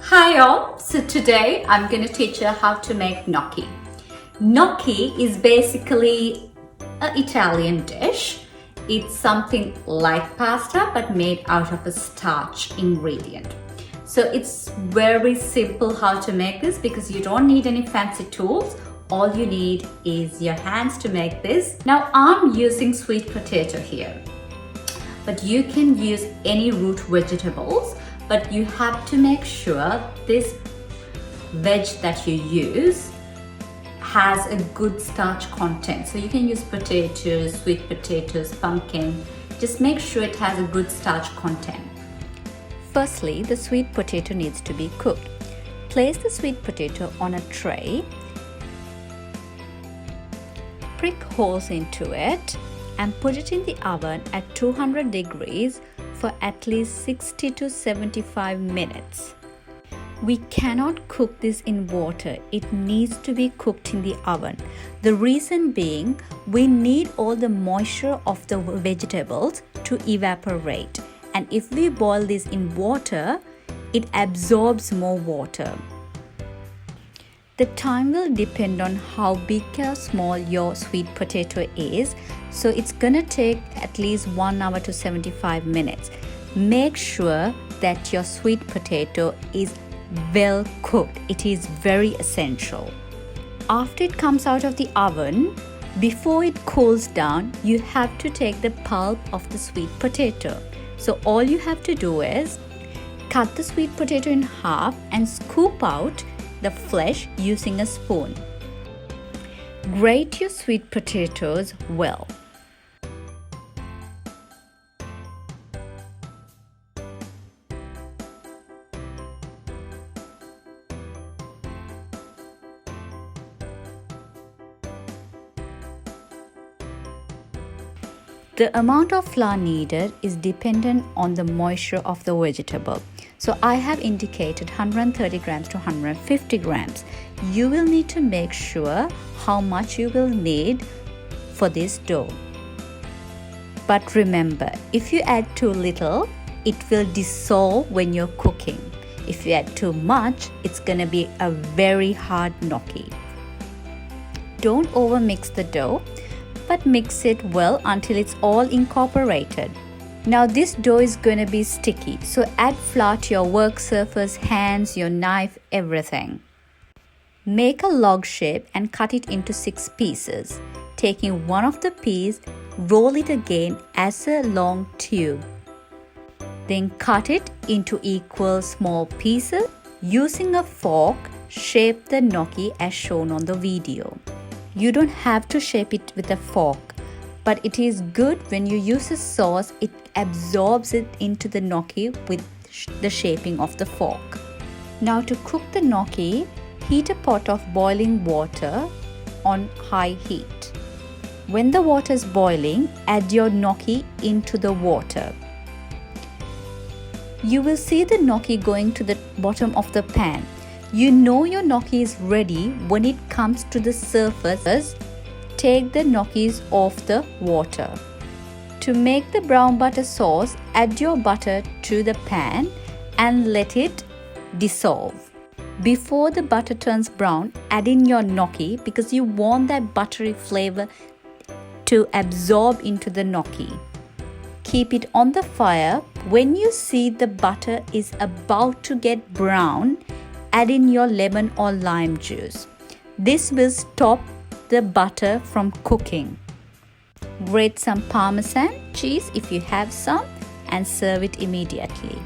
Hi all, so today I'm going to teach you how to make gnocchi. Gnocchi is basically an Italian dish. It's something like pasta but made out of a starch ingredient. So it's very simple how to make this because you don't need any fancy tools. All you need is your hands to make this. Now I'm using sweet potato here, but you can use any root vegetables. But you have to make sure this veg that you use has a good starch content. So you can use potatoes, sweet potatoes, pumpkin. Just make sure it has a good starch content. Firstly, the sweet potato needs to be cooked. Place the sweet potato on a tray. Prick holes into it and put it in the oven at 200 degrees for at least 60 to 75 minutes. We cannot cook this in water. It needs to be cooked in the oven. The reason being, we need all the moisture of the vegetables to evaporate. And if we boil this in water, it absorbs more water. The time will depend on how big or small your sweet potato is. So it's gonna take at least 1 hour to 75 minutes. Make sure that your sweet potato is well cooked. It is very essential. After it comes out of the oven, before it cools down, you have to take the pulp of the sweet potato. So all you have to do is cut the sweet potato in half and scoop out the flesh using a spoon. Grate your sweet potatoes well. The amount of flour needed is dependent on the moisture of the vegetable. So I have indicated 130 grams to 150 grams. You will need to make sure how much you will need for this dough. But remember, if you add too little, it will dissolve when you're cooking. If you add too much, it's gonna be a very hard gnocchi. Don't overmix the dough, but mix it well until it's all incorporated. Now this dough is going to be sticky, so add flour to your work surface, hands, your knife, everything. Make a log shape and cut it into 6 pieces. Taking one of the piece, roll it again as a long tube. Then cut it into equal small pieces. Using a fork, shape the gnocchi as shown on the video. You don't have to shape it with a fork, but it is good when you use a sauce, it absorbs it into the gnocchi with the shaping of the fork. Now to cook the gnocchi, heat a pot of boiling water on high heat. When the water is boiling, add your gnocchi into the water. You will see the gnocchi going to the bottom of the pan. You know your gnocchi is ready when it comes to the surface. Take the gnocchis off the water. To make the brown butter sauce, add your butter to the pan and let it dissolve. Before the butter turns brown, add in your gnocchi because you want that buttery flavor to absorb into the gnocchi. Keep it on the fire. When you see the butter is about to get brown, add in your lemon or lime juice. This will stop the butter from cooking. Grate some Parmesan cheese if you have some and serve it immediately.